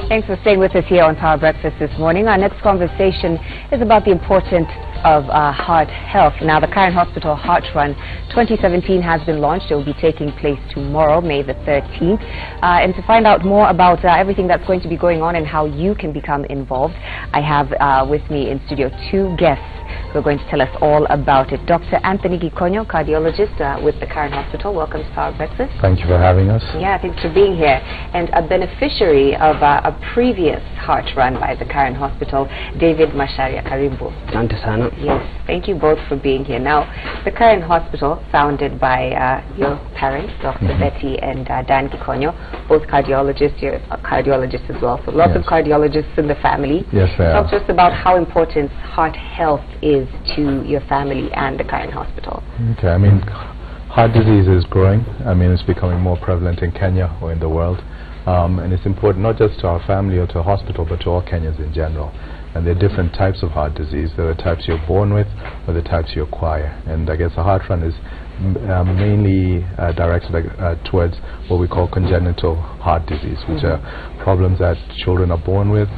Thanks for staying with us here on Power Breakfast this morning. Our next conversation is about the importance of heart health. Now, the Karen Hospital Heart Run 2017 has been launched. It will be taking place tomorrow, May the 13th. And to find out more about everything that's going to be going on and how you can become involved, I have with me in studio two guests who are going to tell us all about it. Dr. Anthony Gikonyo, cardiologist with the Karen Hospital. Welcome to Power Breakfast. Thank you for having us. Yeah, thanks for being here. And a beneficiary of a previous heart run by the Karen Hospital, David Macharia. Karibu. Asante sana. Yes, thank you both for being here. Now, the Karen Hospital, founded by your parents, Dr. Betty and Dan Gikonyo, both cardiologists. You're a cardiologist as well, so lots of cardiologists in the family. Yes, talk to us about how important heart health is to your family and the Karen Hospital. Okay, I mean, heart disease is growing. I mean, it's becoming more prevalent in Kenya or in the world. And it's important not just to our family or to a hospital, but to all Kenyans in general. And there are different types of heart disease. There are types you're born with or the types you acquire. And I guess a heart run is mainly directed towards what we call congenital heart disease, which are problems that children are born with,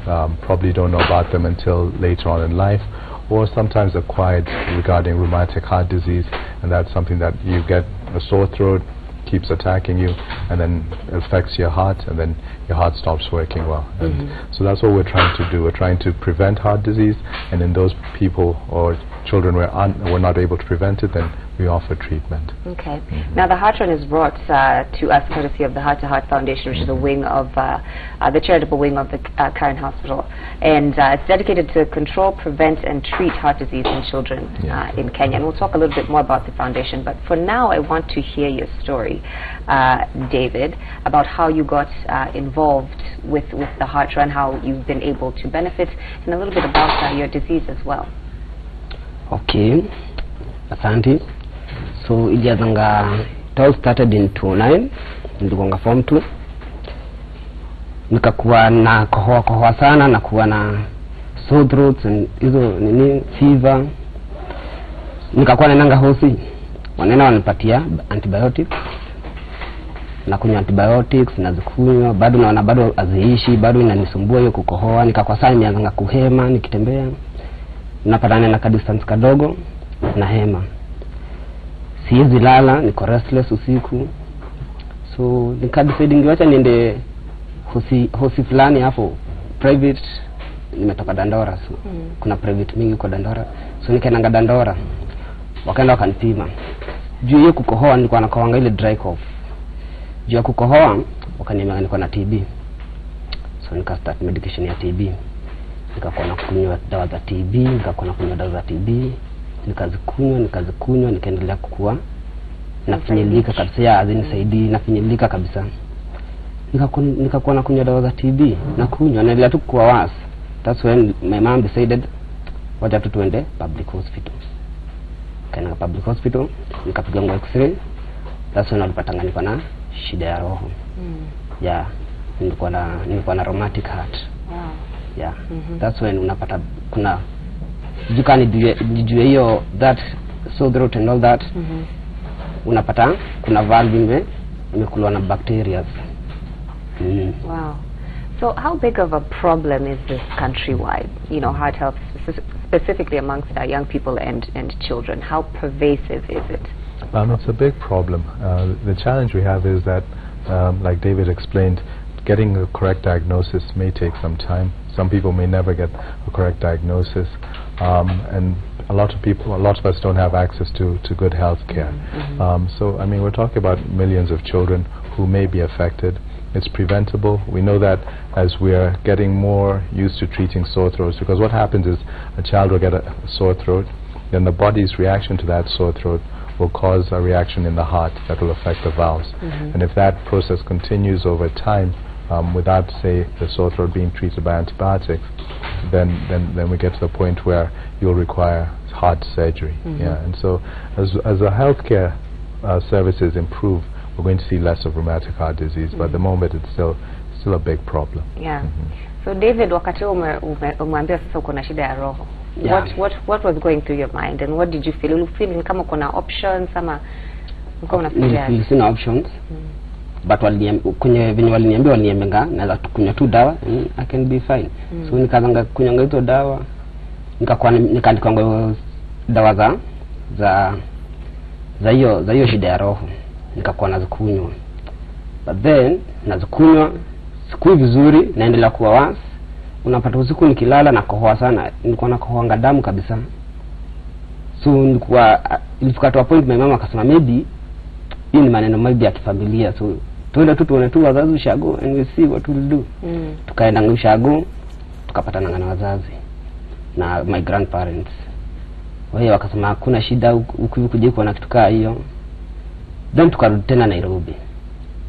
probably don't know about them until later on in life, or sometimes acquired regarding rheumatic heart disease, and that's something that you get a sore throat, keeps attacking you, and then affects your heart, and then your heart stops working well. And so that's what we're trying to do. We're trying to prevent heart disease, and in those people or children we're not able to prevent it, then we offer treatment. Okay. Now, the Heart Run is brought to us courtesy of the Heart to Heart Foundation, which is a wing of the charitable wing of the Karen Hospital, and it's dedicated to control, prevent, and treat heart disease in children in Kenya. And we'll talk a little bit more about the foundation. But for now, I want to hear your story, David, about how you got involved with the Heart Run, how you've been able to benefit, and a little bit about your disease as well. Okay, asante. So it all started in 2009, niligonga form 2. Nikakuwa na kohoa sana, nakuwa na sore throats and hizo nini fever. Nikakuwa naenda hosi. Wanaenda wanipatia antibiotics. Nakunywa antibiotics, nazikunywa, bado naona bado aziishi, bado inanisumbua hiyo kukohoa. Nikakuwa sana nianza kuhema nikitembea. Napatana na distance kadogo na hema. Siwezi lala, niko restless usiku. So nikadecide ningeacha niende hosi fulani hapo private. Nimetoka Dandora, so kuna private mingi kwa Dandora. So nikaenda Dandora. Wakaenda wakanipima. Juu hiyo kukohoa nilikuwa nakohoa ile dry cough. Juu ya kukohoa wakaniambia nilikuwa na TB. So nikastart medication ya TB. Nikakuwa nakunywa dawa za TB, nikazikunywa, nikaendelea kukua. Nafinyilika kabisa, azinisaidii, nafinyilika kabisa. Nikakuwa nakunywa dawa za TB, nakunywa, naendelea tu kuwa worse. That's when my mom decided wacha tuende public hospital. Kaenda public hospital, nikapiga x-ray. That's when walipatanga niko na shida ya roho. Yeah, nilikuwa na rheumatic heart. Yeah, that's when unapata kuna jukani dijue hiyo that sore throat and all that. Unapata kuna valve imekulwa na bacteria. Wow. So how big of a problem is this countrywide? You know, heart health specifically amongst young people and children. How pervasive is it? It's a big problem. The challenge we have is that, like David explained, getting a correct diagnosis may take some time. Some people may never get a correct diagnosis, and a lot of us don't have access to good health care. So, I mean, we're talking about millions of children who may be affected. It's preventable. We know that as we're getting more used to treating sore throats, because what happens is a child will get a sore throat, then the body's reaction to that sore throat will cause a reaction in the heart that will affect the valves. And if that process continues over time, without, say, the sore throat being treated by antibiotics, then we get to the point where you'll require heart surgery. And so as the healthcare services improve, we're going to see less of rheumatic heart disease, but at the moment it's still a big problem. So David, wakati umeambia sasa uko na shida ya roho, what was going through your mind and what did you feel? You feel kama kuna options ama uko unafikiria? Sina options. but kwenye venye waliniambia naweza kunywa tu dawa I can be fine. So nikaanza kunywa hizo dawa, nikaandikwa dawa za hiyo shida ya roho, nikakuwa nazikunywa. But then nazikunywa siku vizuri, naendelea kuwa worse. Unapata usiku nikilala na kohoa sana, nilikuwa nakohoanga damu kabisa. So ilifika to a point my mama akasema maybe hii ni maneno maybe ya kifamilia, so tuende tu wazazi ushago and we see what we'll do. Tukaenda ushago, tukapatana na wazazi na my grandparents. Wao wakasema hakuna shida, ukuje kuona kitu kaa hiyo. Then tukarudi tena Nairobi,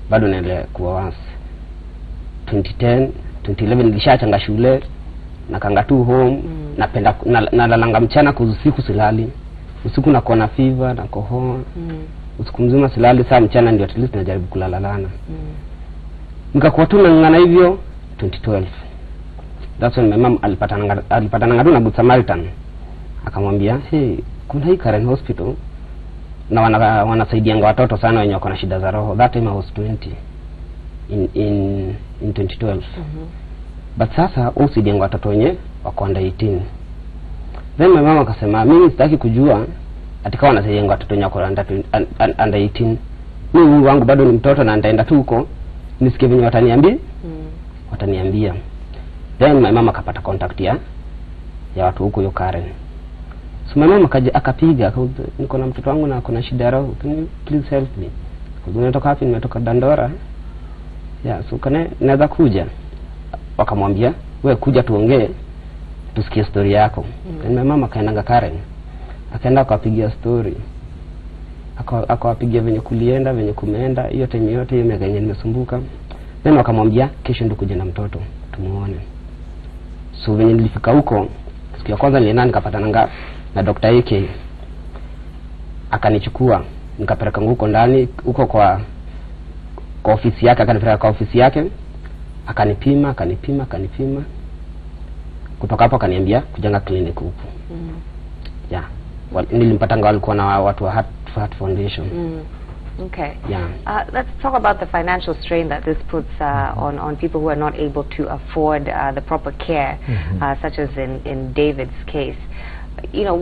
bado naendelea kuwa worse. 2011 nilishachanga shule, nakanga tu home. Napenda nalalanga mchana kwa usiku silali. Usiku nakuwa na fever na kohoa. Usiku mzima silali, saa mchana ndio at least najaribu kulalalana. Nikakuwa tu nangana hivyo 2012. That's when my mom alipatana na Good Samaritan. Akamwambia, "Hey, kuna hii Karen Hospital na wanasaidianga watoto sana wenye wako na shida za roho." That time I was 20 in 2012. But sasa usaidianga watoto wenye wako under 18. Then my mama akasema, "Mimi sitaki kujua atikao wanasaidianga watoto wenye wako under 18. Mimi wangu bado ni mtoto na nitaenda tu huko nisikie venye wataniambia." Then my mama akapata contact ya watu huko yo Karen. So my mama akapiga, niko na mtoto wangu na kuna shida ya roho, can you please help me? Unatoka wapi? Nimetoka Dandora. Yeah, so naweza kuja. Wakamwambia, wewe kuja tuongee, tusikie story yako. And my mama kaenda Karen. Akaenda akapigia story. Akawapigia venye kulienda, venye kumeenda, hiyo time yote hiyo miaka yenye nimesumbuka. Then wakamwambia kesho ndio kuja na mtoto tumuone. So venye nilifika huko, siku ya kwanza nilienda nikapatana na Dr. AK. Akanichukua, nikapeleka huko ndani, huko kwa ofisi yake, akanipeleka kwa ofisi yake. Akanipima. Kutoka hapo akaniambia kujanga clinic huko. Yeah. Nilimpatanga walikuwa na watu wa Heart Foundation. Okay. Yeah. Let's talk about the financial strain that this puts on people who are not able to afford the proper care, such as in David's case. You know,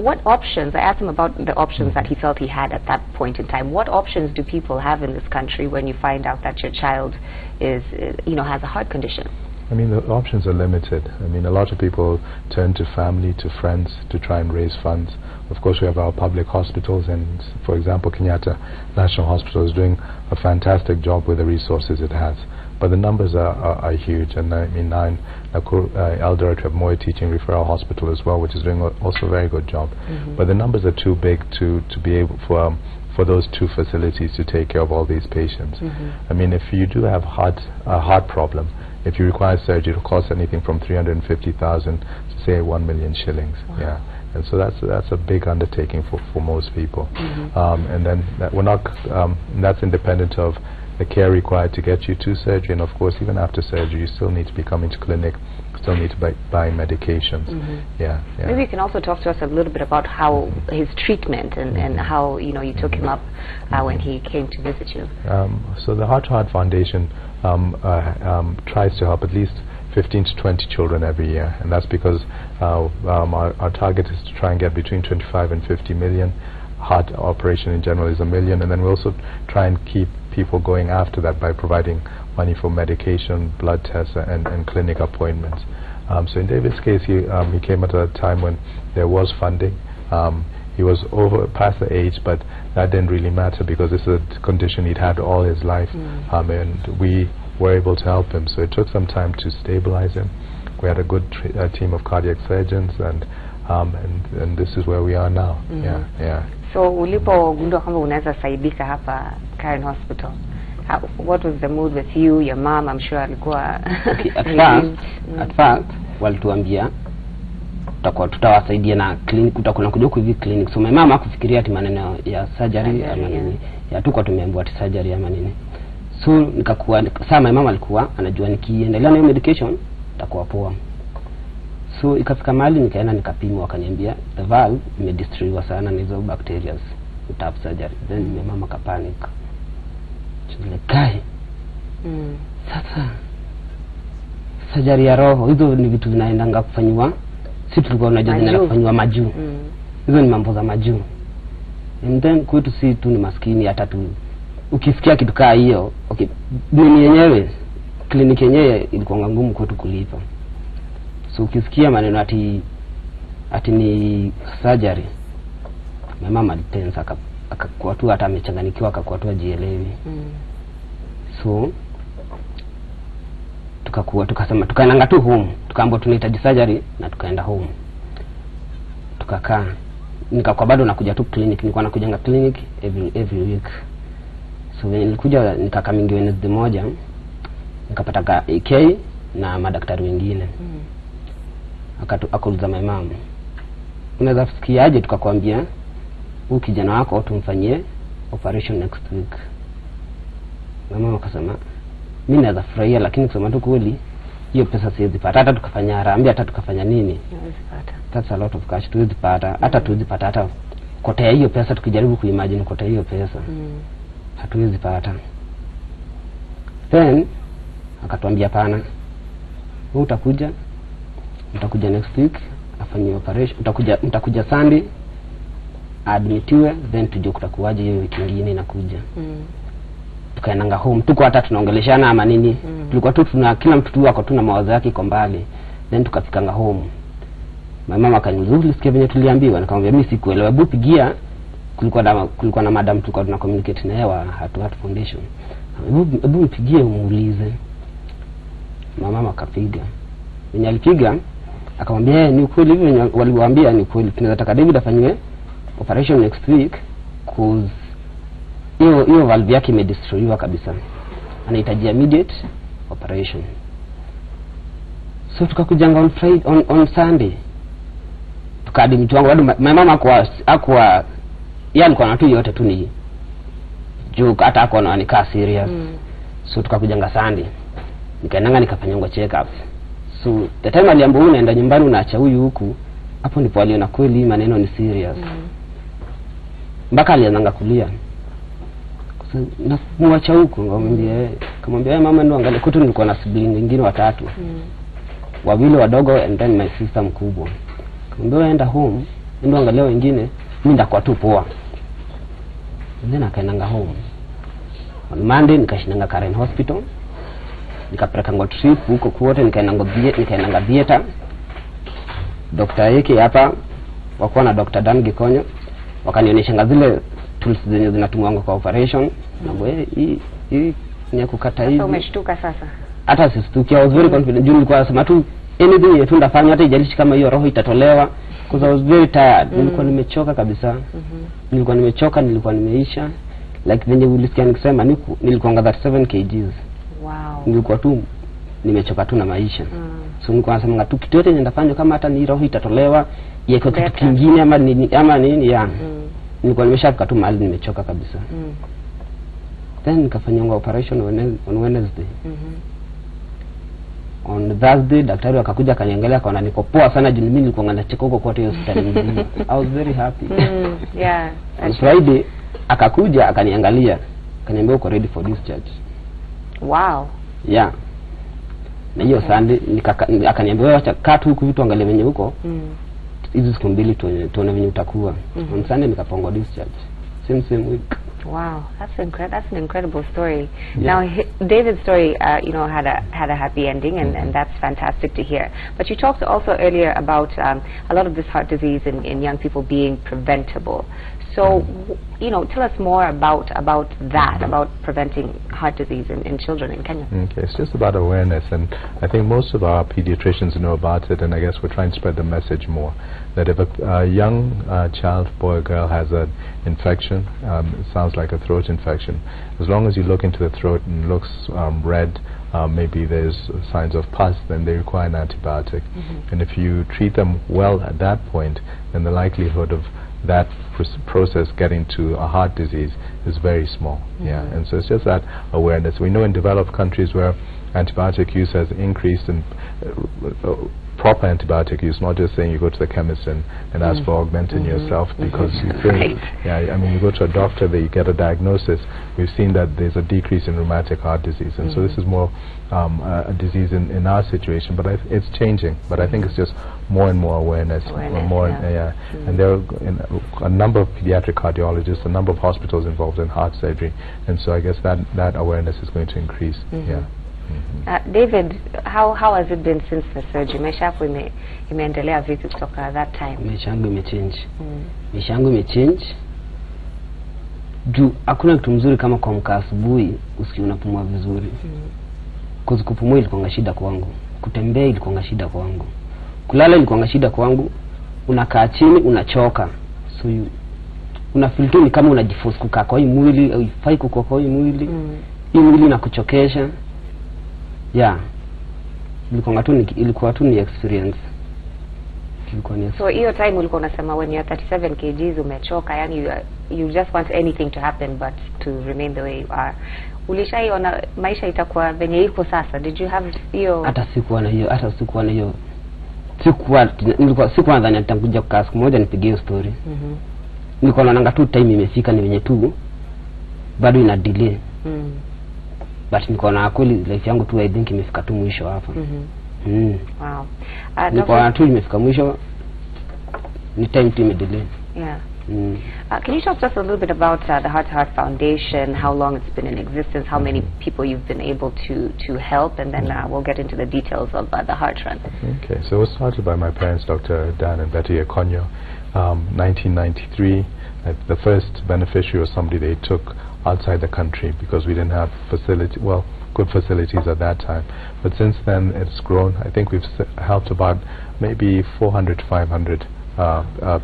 what options, I asked him about the options that he felt he had at that point in time. What options do people have in this country when you find out that your child is, has a heart condition? I mean, the options are limited. I mean, a lot of people turn to family, to friends, to try and raise funds. Of course, we have our public hospitals, and for example, Kenyatta National Hospital is doing a fantastic job with the resources it has. But the numbers are huge, and I mean, Eldoret, we have Moy Teaching Referral Hospital as well, which is doing also a very good job. But the numbers are too big to be able for those two facilities to take care of all these patients. I mean, if you do have a heart problem, if you require surgery, it will cost anything from 350,000 to say 1 million shillings. Wow. Yeah, and so that's a big undertaking for most people. And then that's independent of the care required to get you to surgery, and of course even after surgery you still need to be coming to clinic, still need to buy medications. Yeah. Maybe you can also talk to us a little bit about how his treatment and how you took him up when he came to visit you. So the Heart to Heart Foundation tries to help at least 15 to 20 children every year, and that's because our target is to try and get between 25 and 50 million. Heart operation in general is 1 million, and then we also try and keep people going after that by providing money for medication, blood tests, and clinic appointments. So in David's case, he came at a time when there was funding. He was past the age, but that didn't really matter because this is a condition he'd had all his life, and we were able to help him. So it took some time to stabilize him. We had a good team of cardiac surgeons, and this is where we are now. Yeah. So ulipogundua kwamba unaweza saidika hapa Karen Hospital, what was the mood with you, your mom? I'm sure alikuwa at first walituambia tutawasaidia na clinic, tutakuwa kuja hivi clinic. So my mama hakufikiria ati maneno ya surgery ama nini. Ya tuko tumeambiwa ati surgery ama nini. So nikakuwa sasa my mama alikuwa anajua nikiendelea na medication takuwa poa. So ikafika mahali nikaenda nikapimwa, wakaniambia the valve imedestroywa sana na hizo bacteria, utap surgery. Then my mama kapanic. Kai. Sasa surgery ya roho hizo ni vitu vinaendanga kufanywa, si tulikuwa tunajua zinafanywa majuu. Hizo ni mambo za majuu. And then kwetu si tu ni maskini, hata tu ukisikia kitu kaa hiyo, okay, mimi yenyewe kliniki yenyewe ilikuwa ngumu kwetu kulipa. So ukisikia maneno ati ni surgery, mama alitensa akakuwa tu hata amechanganyikiwa, akakuwa tu ajielewi. So tukasema tukaenda tu home, tukaambiwa tunahitaji surgery na tukaenda home. Tukakaa, nikakuwa bado nakuja tu clinic, nilikuwa nakujanga clinic every week. So when nilikuja nikakaa mingi Wednesday moja, nikapata AK na madaktari wengine. Akauliza my mom, unaweza fikiaje tukakwambia huyu kijana wako tumfanyie operation next week? Mama akasema mimi naweza furahia, lakini kusema tu kweli hiyo pesa siwezi pata. Hata tukafanya harambee, hata tukafanya nini, siwezi pata. That's a lot of cash, tuwezi pata. Hata tuwezi pata hata kotea hiyo pesa, tukijaribu kuimagine kotea hiyo pesa. Hatuwezi pata. Then akatuambia pana, wewe utakuja next week afanye operation, utakuja Sunday admitiwe, then tujue kutakuwaje hiyo wiki nyingine inakuja. Tukaenda home, tuko hata tunaongeleshana ama nini. Tulikuwa tu kila mtu tu wako tu na mawazo yake iko mbali. Then tukafika home, mama akaniuliza ulisikia venye tuliambiwa? Nikamwambia mimi sikuelewa, hebu pigia. Kulikuwa na madam tulikuwa tuna communicate na yeye wa Heart Foundation. Hebu mpigie umuulize. Mama akapiga. Mwenye alipiga akamwambia ni kweli hivyo waliwaambia, ni kweli tunataka David afanywe operation next week cause hiyo valve yake imedestroywa kabisa, anahitaji immediate operation. So tukakujanga on Sunday, tukadi mtu wangu my mama akwa yeye alikuwa na tu yote tu ni joke, hata akwa anakaa serious. So tukakujanga Sunday, nikaenda nikafanywa check up. So the time aliambiwa unaenda nyumbani unaacha huyu huku, hapo ndipo aliona kweli maneno ni serious. Mpaka alianza kulia. Na muacha huko, kamwambia mama ndo angalia kwetu nilikuwa na sibling wengine watatu. Wawili wadogo and then my sister mkubwa. Kamwambia enda home, ndo angalia wengine, mimi ndakuwa tu poa. Then akaenda home. On Monday nikashinanga Karen Hospital. Nikapeleka ngo trip huko kwote, nikaenda theater. Dr. yake hapa wakuwa na Dr. Dan Gikonyo, wakanionyesha zile tools zenye zinatumwa kwa operation. Na hii ni kukata hivi. Sasa umeshtuka sasa? Hata sistukia, I was very confident. Juu nilikuwa nasema tu anything yetu ndafanya, hata ijalishi kama hiyo roho itatolewa, because I was very tired. Nilikuwa nimechoka kabisa. Nilikuwa nimeisha. Like venye ulisikia nikisema nilikuwa ngada 7 kgs. Wow. Nilikuwa tu nimechoka tu na maisha. So nilikuwa nasema tu kitu yote nitafanya kama hata ni roho itatolewa, yeko kitu kingine ama nini ya. Nilikuwa nimeshafika tu mahali nimechoka kabisa. Then nikafanya operation on Wednesday. On Thursday daktari akakuja akaniangalia, akaona niko poa sana, juu mimi nilikuwa nganacheka huko kwa hiyo hospitali nzima. I was very happy. Yeah. On Friday akakuja akaniangalia, akaniambia uko ready for discharge. Wow. Yeah. Na hiyo Sunday akaniambia acha kaa tu huku vitu angalia venye huko. Hizo siku mbili tuone venye utakuwa. On Sunday nikapangwa discharge. Same week. Wow, that's an incredible story. Yeah. Now, David's story, had a happy ending, and that's fantastic to hear. But you talked also earlier about a lot of this heart disease in young people being preventable. So, tell us more about that, about preventing heart disease in children in Kenya. Okay, it's just about awareness, and I think most of our pediatricians know about it, and I guess we're trying to spread the message more. That if a young child, boy or girl, has an infection, it sounds like a throat infection, as long as you look into the throat and it looks red, maybe there's signs of pus, then they require an antibiotic. And if you treat them well at that point, then the likelihood of that process getting to a heart disease is very small. And so it's just that awareness. We know in developed countries where antibiotic use has increased, and proper antibiotic use, not just saying you go to the chemist and ask for Augmentin yourself because you feel, I mean, you go to a doctor, they get a diagnosis. We've seen that there's a decrease in rheumatic heart disease, and so this is more a disease in our situation, but it's changing. But I think it's just more and more awareness. And there are a number of pediatric cardiologists, a number of hospitals involved in heart surgery, and so I guess that awareness is going to increase. David, how has it been since the surgery? Maisha yako imeendelea vipi kutoka that time? Maisha yangu imechange. Maisha yangu imechange. Juu hakuna kitu mzuri kama kuamka asubuhi usikie unapumua vizuri. Kuzi kupumua ilikuwa shida kwangu. Kutembea ilikuwa shida kwangu. Kulala ilikuwa shida kwangu. Unakaa chini unachoka. So unafeel tu ni kama unajiforce kukaa kwa hii mwili au ifai kukaa kwa hii mwili. Hii mwili inakuchokesha. Ilikuwa tu ni experience. So hiyo time ulikuwa unasema when you are 37 kgs umechoka, yani you just want anything to happen but to remain the way you are. Ulishaiona maisha itakuwa venye iko sasa? Did you have hiyo? Hata sikuwa na hiyo. Sikuwa nadhani nitakuja kukaa siku moja nipige hiyo story. Nilikuwa naona tu time imefika ni venye tu bado ina delay. But niko na kweli life yangu tu I think imefika tu mwisho hapa. Wow. Niko tu imefika mwisho, ni time to delay. Can you talk to us a little bit about the Heart to Heart Foundation, how long it's been in existence, how many people you've been able to help, and then we'll get into the details of the Heart Run. Okay, so it was started by my parents, Dr. Dan and Betty Ekonyo, 1993. The first beneficiary was somebody they took outside the country because we didn't have good facilities at that time. But since then it's grown. I think we've helped about maybe 400 to 500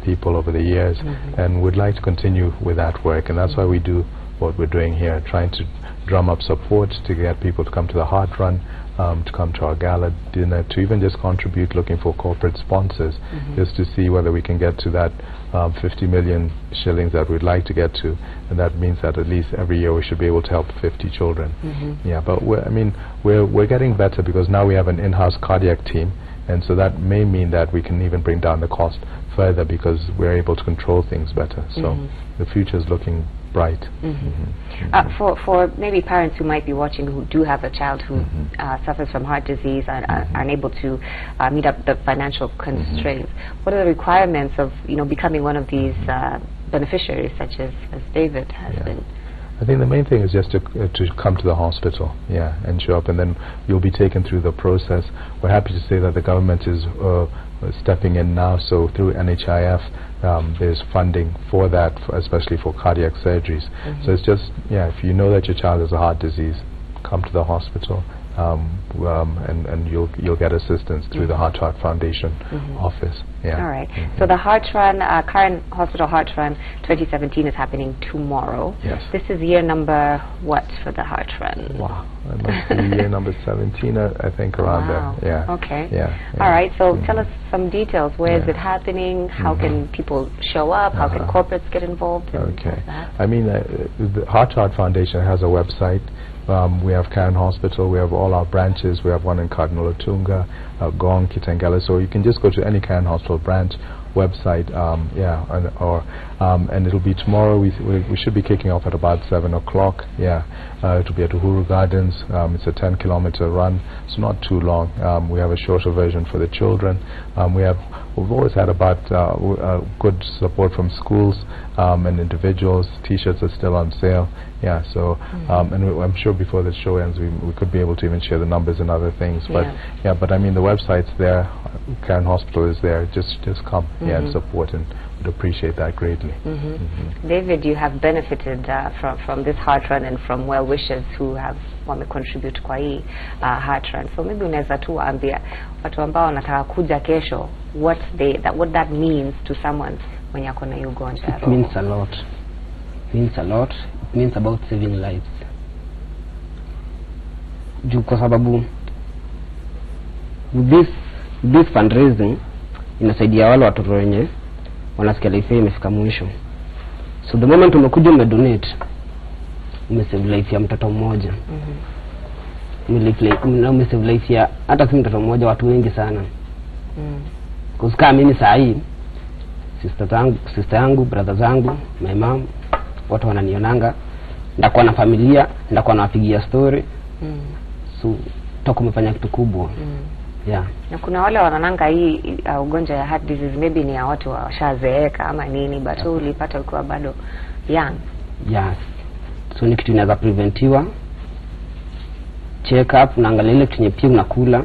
people over the years, and we'd like to continue with that work, and that's why we do what we're doing here, trying to drum up support to get people to come to the Heart Run, to come to our gala dinner, to even just contribute, looking for corporate sponsors, just to see whether we can get to that 50 million shillings that we'd like to get to, and that means that at least every year we should be able to help 50 children. But we're getting better because now we have an in-house cardiac team, and so that may mean that we can even bring down the cost further because we're able to control things better. So the future is looking bright. For maybe parents who might be watching who do have a child who suffers from heart disease and are unable to meet up the financial constraints, what are the requirements of becoming one of these beneficiaries, such as David has been? I think the main thing is just to come to the hospital, and show up, and then you'll be taken through the process. We're happy to say that the government is stepping in now, so through NHIF there's funding for that, especially for cardiac surgeries. So it's just, if you know that your child has a heart disease, come to the hospital, and you'll get assistance through the Heart to Heart Foundation office. All right. So the Heart Run, Current Hospital Heart Run 2017 is happening tomorrow. Yes. This is year number what for the Heart Run? Wow. It must be year number 17, I think, around there. Okay. All right. So tell us some details. Where is it happening? How can people show up? How can corporates get involved? Okay. I mean, the Heart to Heart Foundation has a website. We have Karen Hospital, we have all our branches, we have one in Cardinal Otunga, Gong, Kitengela, so you can just go to any Karen Hospital branch website, and it'll be tomorrow. We should be kicking off at about 7 o'clock. It'll be at Uhuru Gardens. It's a 10-kilometer run, so not too long. We have a shorter version for the children. We've always had about good support from schools and individuals. T-shirts are still on sale. So and I'm sure before the show ends we could be able to even share the numbers and other things. But I mean the website's there. Karen Hospital is there. Just come and support, and would appreciate that greatly. David, you have benefited from this Heart Run and from well wishers who have contribute kwa hii Heart Run. So maybe unaweza tu ambia watu ambao wanataka kuja kesho what that means to someone when yako na ugonjwa. It means a lot. It means a lot. It means about saving lives. Kwa sababu this fundraising inasaidia wale watoto wenye wanasikia life imefika mwisho. So the moment umekuja umedonate, umesave life ya mtoto mmoja. Umesave life ya hata si mtoto mmoja, watu wengi sana. Kusika mimi saa hii sister yangu, brother zangu, my mom, watu wananionanga, ndakuwa na familia, ndakuwa nawapigia story. So tukumefanya kitu kubwa. Yeah. Na kuna wale wanananga hii ugonjwa ya heart disease maybe ni ya watu washazeeka ama nini, but ulipata ukiwa bado young. Yes. So ni kitu inaweza preventiwa. Check up, unaangalia ile kitu pia unakula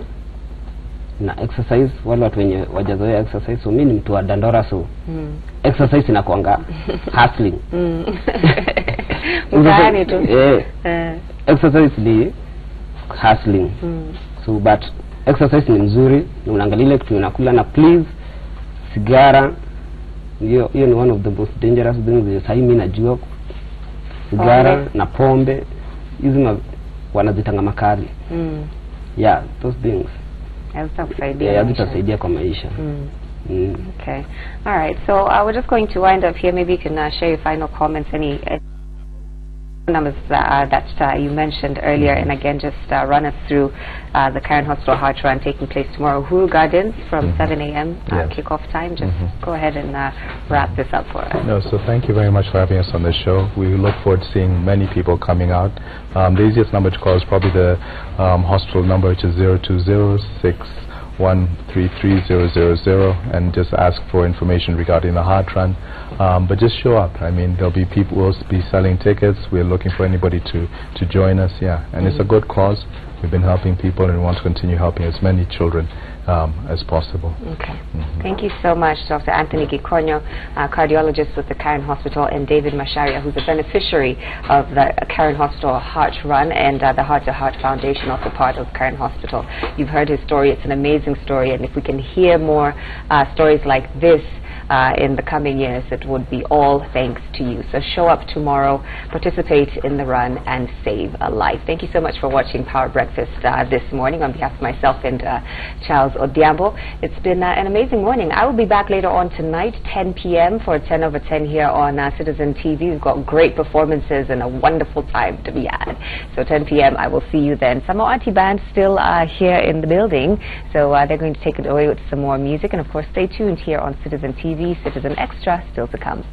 na exercise. Wale watu wenye wajazoea exercise, so mimi ni mtu wa dandora, so exercise inakuanga hustling. Mtaani tu. Exercise ni hustling. So but exercise ni mzuri, unaangalia ile kitu unakula, na please sigara hiyo ni one of the most dangerous things. Sasa mimi najua sigara na pombe hizi wanazitanga makali. Yeah, those things hazitasaidia kwa maisha. Okay. All right. So we're just going to wind up here. Maybe you can share your final comments, any numbers that you mentioned earlier, and again just run us through the Karen Hospital Heart Run taking place tomorrow, Uhuru Gardens, from 7 a.m. Kickoff time. Just go ahead and wrap this up for us. No, so thank you very much for having us on the show. We look forward to seeing many people coming out. The easiest number to call is probably the hospital number, which is 02061333000, and just ask for information regarding the Heart Run. But just show up. I mean, there'll be people who will be selling tickets. We're looking for anybody to join us. Yeah, and it's a good cause. We've been helping people, and we want to continue helping as many children as possible. Okay. Thank you so much, Dr. Anthony Gikonyo, cardiologist with the Karen Hospital, and David Macharia, who's a beneficiary of the Karen Hospital Heart Run, and the Heart to Heart Foundation, also part of Karen Hospital. You've heard his story. It's an amazing story, and if we can hear more stories like this in the coming years, it would be all thanks to you. So show up tomorrow, participate in the run, and save a life. Thank you so much for watching Power Breakfast this morning. On behalf of myself and Charles Odiambo, it's been an amazing morning. I will be back later on tonight, 10 p.m. for 10 over 10 here on Citizen TV. We've got great performances and a wonderful time to be had. So 10 p.m. I will see you then. Samo Auntie Band still here in the building, so they're going to take it away with some more music. And of course, stay tuned here on Citizen TV. Citizen Extra still to come.